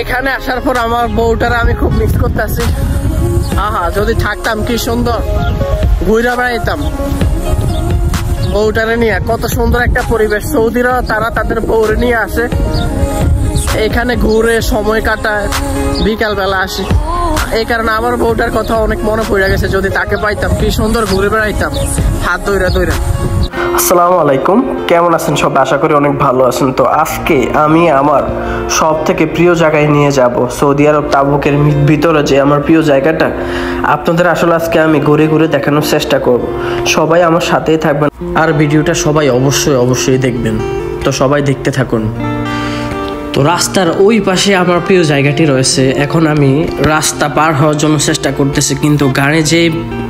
এখানে আসার পর আমার বউটার আমি খুব মিস করতেছি। আহা, যদি থাকতাম কি সুন্দর ঘুরে বেড়াইতাম বউটারে নিয়ে। কত সুন্দর একটা পরিবেশ। সৌদিরা তারা তাদের বউরে নিয়ে আসে, এখানে ঘুরে সময় কাটায়, বিকাল বেলা আসি। এই কারণে আমার বউটার কথা অনেক মনে পড়ে গেছে। যদি তাকে পাইতাম কি সুন্দর ঘুরে বেড়াইতাম হাত ধইরা ধইরা। আসসালামু আলাইকুম, কেমন আছেন সবাই? আশা করি অনেক ভালো আছেন। তো আজকে আমি আমার সব থেকে প্রিয় জায়গায় নিয়ে যাব, সৌদি আরব তাবুকের ভিতরে যে আমার প্রিয় জায়গাটা আপনাদের আসলে আজকে আমি ঘুরে ঘুরে দেখানোর চেষ্টা করব। সবাই আমার সাথেই থাকবেন আর ভিডিওটা সবাই অবশ্যই দেখবেন। তো সবাই দেখতে থাকুন। তো রাস্তার ওই পাশে আমার প্রিয় জায়গাটি রয়েছে। এখন আমি রাস্তা পার হওয়ার জন্য চেষ্টা করতেছি, কিন্তু গাড়ি যে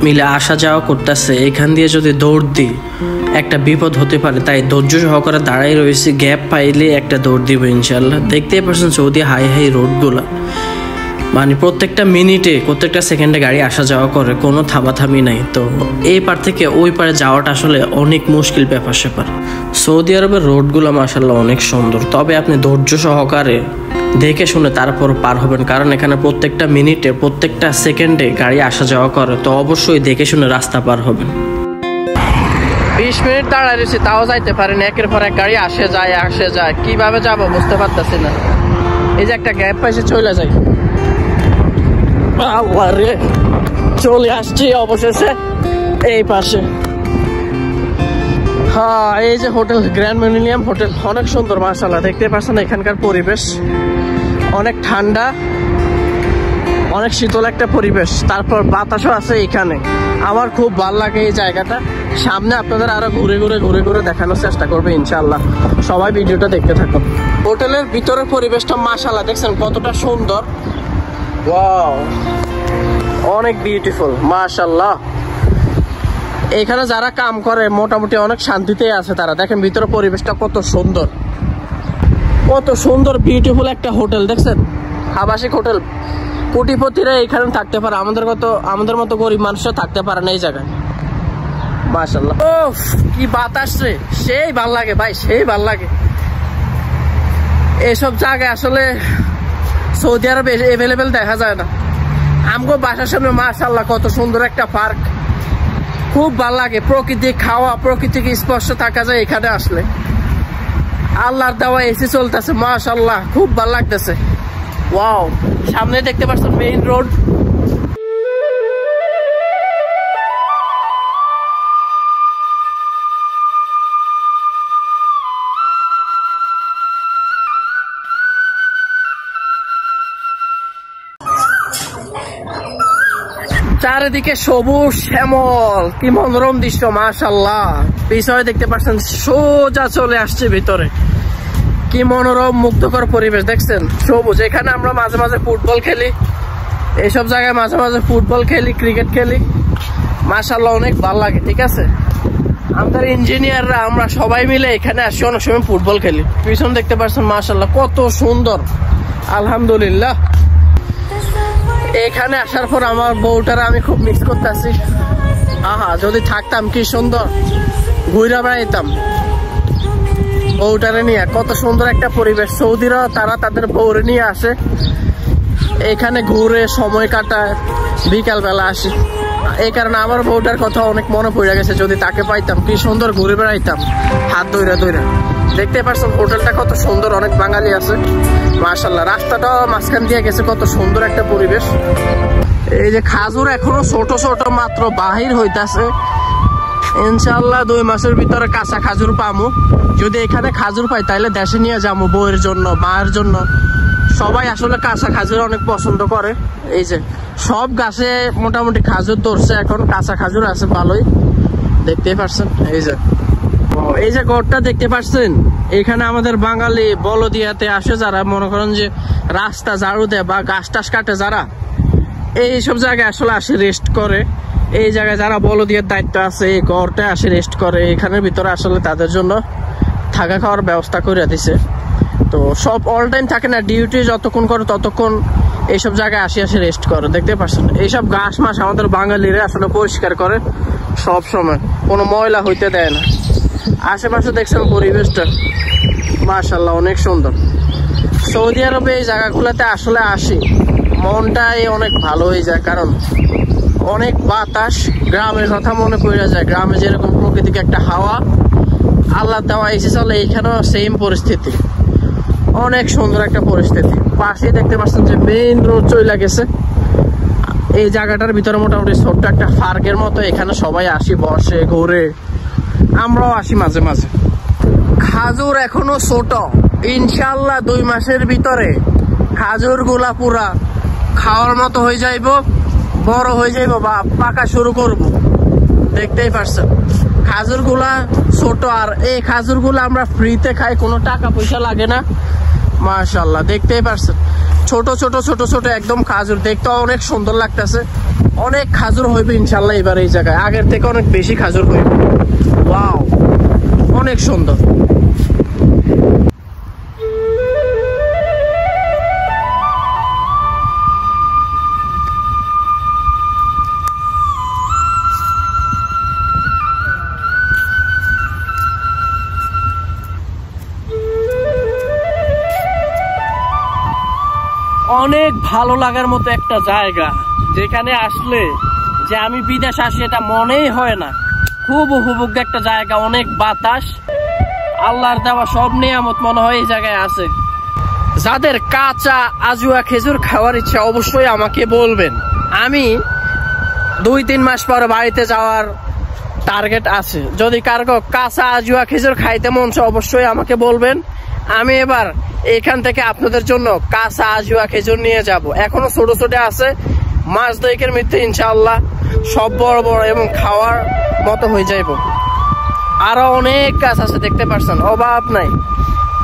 মিলে আসা যাওয়া করতেছে এখান দিয়ে যদি দৌড় দিই একটা বিপদ হতে পারে, তাই ধৈর্য সহকারে দাঁড়াই রয়েছে। গ্যাপ পাইলে একটা দৌড় দিব ইনশাল্লাহ। দেখতেই পাচ্ছেন সৌদি হাই রোডগুলা, মানে প্রত্যেকটা মিনিটে প্রত্যেকটা সেকেন্ডে গাড়ি আসা যাওয়া করে, কোনো থামাথামি নাই। তো এই পার থেকে ওই পারে যাওয়াটা আসলে অনেক মুশকিল ব্যাপার স্যাপার। সৌদি আরবের রোডগুলো মাশাআল্লাহ অনেক সুন্দর, তবে আপনি ধৈর্য সহকারে দেখে শুনে তারপর পার হবেন, কারণ এখানে প্রত্যেকটা মিনিটে প্রত্যেকটা সেকেন্ডে গাড়ি আসা যাওয়া করে। তো অবশ্যই দেখে শুনে রাস্তা পার হবেন। 20 মিনিট দাঁড়ায় রয়েছি, তাও যাইতে পারেন। একের পর এক গাড়ি আসে যায়, কিভাবে যাবো বুঝতে পারতেছি না। এই যে একটা গ্যাপ পাইছে, চলে যাই। চলে আসছি অবশেষে এই পাশে। হ্যাঁ, এই যে হোটেল গ্র্যান্ড মিলেনিয়াম হোটেল, অনেক সুন্দর মাশাআল্লাহ। দেখতে পাচ্ছেন এখানকার পরিবেশ অনেক ঠান্ডা, অনেক শীতল একটা পরিবেশ, তারপর বাতাসও আছে এখানে। আমার খুব ভালো লাগে এই জায়গাটা। সামনে আপনাদের আরো ঘুরে ঘুরে দেখানোর চেষ্টা করবে ইনশাআল্লাহ। সবাই ভিডিওটা দেখতে থাকুন। হোটেলের ভিতরের পরিবেশটা মাশাআল্লাহ দেখছেন কতটা সুন্দর। ওয়াও, অনেক বিউটিফুল মাশাআল্লাহ। এখানে যারা কাম করে মোটামুটি অনেক শান্তিতে আছে তারা। দেখেন ভিতরে পরিবেশটা কত সুন্দর বিউটিফুল একটা হোটেল দেখছেন, আবাসিক হোটেল। কোটিপতিরা এখানে থাকতে পারে, আমাদের মতো গরিব মানুষরা থাকতে পারে না এই জায়গায় মাশাআল্লাহ। ওফ, কি বাতাস রে, সেই ভাল লাগে ভাই, সেই ভাল লাগে। এইসব জায়গায় আসলে সৌদি আরবে এভেলেবেল দেখা যায় না। আমগো বাসার সামনে মাশাআল্লাহ কত সুন্দর একটা পার্ক, খুব ভাল লাগে। প্রকৃতি খাওয়া, প্রকৃতিকে স্পর্শ থাকা যায় এখানে আসলে। আল্লাহর দেওয়া এসি চলতেছে মাশাআল্লাহ, খুব ভাল লাগতেছে। ওয়াও, সামনে দেখতে পাচ্ছেন মেইন রোড। চারিদিকে সবুজ শ্যামল, কি মনোরম দৃশ্য মাশাআল্লাহ। পিছনে দেখতে পাচ্ছেন সোজা চলে আসছে ভিতরে, কি মনোরম মুগ্ধকর পরিবেশ দেখছেন, সবুজ। এখানে আমরা মাঝে মাঝে ফুটবল খেলি, এইসব জায়গায় মাঝে মাঝে ফুটবল খেলি, ক্রিকেট খেলি মাশাআল্লাহ, অনেক ভালো লাগে। ঠিক আছে, আমাদের ইঞ্জিনিয়াররা আমরা সবাই মিলে এখানে আসি, অনেক সময় ফুটবল খেলি। পিছনে দেখতে পাচ্ছেন মাশাআল্লাহ কত সুন্দর, আলহামদুলিল্লাহ। এখানে আসার পর আমার বউটার আমি খুব মিস করতেছি। আহা, যদি থাকতাম কি সুন্দর ঘুরে বেড়াইতাম বউটারে নিয়ে। কত সুন্দর একটা পরিবেশ। সৌদিরা তারা তাদের বউরে নিয়ে আসে, এখানে ঘুরে সময় কাটায়, বিকাল বেলা আসি। এই কারণে আমার বউটার কথা অনেক মনে পড়ে গেছে। যদি তাকে পাইতাম কি সুন্দর ঘুরে বেড়াইতাম হাত ধইরা। দেখতে পাচ্ছেন হোটেলটা কত সুন্দর, অনেক বাঙালি আছে মাশাআল্লাহ। রাস্তাটা মাঝখান দিয়ে গেছে, কত সুন্দর একটা পরিবেশ। এই যে খাজুর এখনো ছোট মাত্র বাহির হইতাছে, ইনশাআল্লাহ 2 মাসের ভিতরে কাঁচা খাজুর পামু। যদি এখানে খাজুর পাই তাহলে দেশে নিয়ে যাবো, বউয়ের জন্য, মায়ের জন্য। সবাই আসলে কাঁচা খাজুর অনেক পছন্দ করে। এই যে সব গাছে মোটামুটি খাজুর ধরছে, এখন কাঁচা খাজুর আছে ভালোই, দেখতেই পাচ্ছেন। এই যে ঘরটা দেখতে পাচ্ছেন, এখানে আমাদের বাঙালি বলদিয়াতে আসে যারা, মনে করেন যে রাস্তা ঝাড়ু দেয় বা গাছ টাছ কাটে যারা, এইসব জায়গায় আসলে আসে রেস্ট করে। এই জায়গায় যারা বলদিয়ার দায়িত্ব আছে এই ঘরটা আসে রেস্ট করে। এখানের ভিতরে আসলে তাদের জন্য থাকা খাওয়ার ব্যবস্থা করে দিছে। তো সব অল টাইম থাকে না, ডিউটি যতক্ষণ করে ততক্ষণ এইসব জায়গায় আসে রেস্ট করে। দেখতে পাচ্ছেন এইসব ঘাস মাস আমাদের বাঙালিরা আসলে পরিষ্কার করে সব সময়, কোনো ময়লা হইতে দেয় না। আশেপাশে দেখছেন পরিবেশটা মাশাআল্লাহ অনেক সুন্দর। সৌদি আরবে এই জায়গাগুলোতে আসলে আসি মনটাই অনেক ভালো হয়ে যায়, কারণ অনেক বাতাস, গ্রামের কথা মনে পড়ে যায়। গ্রামে যেরকম প্রকৃতিক একটা হাওয়া আল্লাহ দেওয়া এসে চলে, এইখানেও সেম পরিস্থিতি, অনেক সুন্দর একটা পরিস্থিতি। পাশে দেখতে পাচ্ছেন যে মেইন রোড চলে গেছে। এই জায়গাটার ভিতরে মোটামুটি ছোট্ট একটা পার্কের মতো, এখানে সবাই আসি, বসে, ঘুরে, আমরাও আসি মাঝে মাঝে। খাজুর এখনো ছোট, ইনশাল্লাহ 2 মাসের ভিতরে খাজুর গুলা পুরা খাওয়ার মতো হয়ে যাইব, বড় হয়ে যাইব বা পাকা শুরু করব। দেখতেই পারছেন খাজুর গুলা ছোট, আর এই খাজুর গুলা আমরা ফ্রিতে খাই, কোনো টাকা পয়সা লাগে না। মাশাআল্লাহ, দেখতেই পারছেন ছোট ছোট ছোট ছোট একদম খাজুর, দেখতে অনেক সুন্দর লাগতেছে। অনেক খাজুর হইবে ইনশাল্লাহ এবার এই জায়গায়, আগের থেকে অনেক বেশি খাজুর হইবে। ওয়াও, অনেক সুন্দর। অনেক ভালো লাগার মতো একটা জায়গা, যেখানে আসলে যে আমি বিদেশ আসি এটা মনেই হয় না। খুব উপভোগ একটা জায়গা, অনেক বাতাস, আল্লাহর দেওয়া সব নিয়ামত মনে হয় এই জায়গায় আছে। যাদের কাঁচা আজুয়া খেজুর খাওয়ার ইচ্ছা অবশ্যই আমাকে বলবেন। আমি 2-3 মাস পরে বাড়িতে যাওয়ার টার্গেট আছে। যদি কারো কাঁচা আজুয়া খেজুর খাইতে মন চায় অবশ্যই আমাকে বলবেন। আমি এবার এখান থেকে আপনাদের জন্য কাঁচা আজুয়া খেজুর নিয়ে যাব। এখনো ছোট ছোট আছে, মাস 2-এর মধ্যে ইনশাআল্লাহ সব বড় বড় এবং খাওয়ার মতো হয়ে যাইব। আরো অনেক গাছ আছে, দেখতে পাচ্ছেন, অভাব নাই,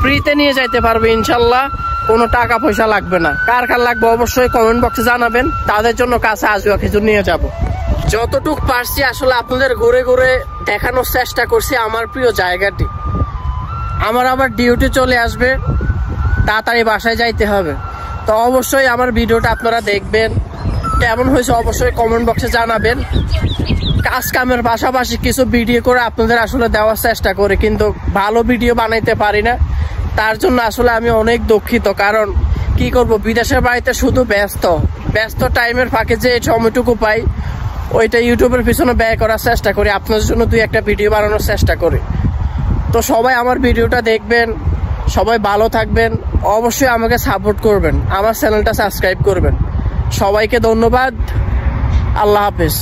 ফ্রিতে নিয়ে যাইতে পারবে ইনশাআল্লাহ, কোনো টাকা পয়সা লাগবে না। কার কার লাগবে অবশ্যই কমেন্ট বক্সে জানাবেন, তাদের জন্য কাঁচা আজুয়া খেজুর নিয়ে যাব। যতটুক পারছি আসলে আপনাদের ঘুরে ঘুরে দেখানোর চেষ্টা করছি আমার প্রিয় জায়গাটি। আমার আবার ডিউটি চলে আসবে, তাড়াতাড়ি বাসায় যাইতে হবে, তো অবশ্যই আমার ভিডিওটা আপনারা দেখবেন। কেমন হয়েছে অবশ্যই কমেন্ট বক্সে জানাবেন। কাজ কামের পাশাপাশি কিছু ভিডিও করে আপনাদের আসলে দেওয়ার চেষ্টা করি, কিন্তু ভালো ভিডিও বানাইতে পারি না, তার জন্য আসলে আমি অনেক দুঃখিত। কারণ কি করব, বিদেশের বাড়িতে শুধু ব্যস্ত টাইমের ফাঁকে যে সময়টুকু পাই ওইটা ইউটিউবের পিছনে ব্যয় করার চেষ্টা করি, আপনাদের জন্য 2-1টা ভিডিও বানানোর চেষ্টা করি। তো সবাই আমার ভিডিওটা দেখবেন, সবাই ভালো থাকবেন, অবশ্যই আমাকে সাপোর্ট করবেন, আমার চ্যানেলটা সাবস্ক্রাইব করবেন। সবাইকে ধন্যবাদ, আল্লাহ হাফেজ।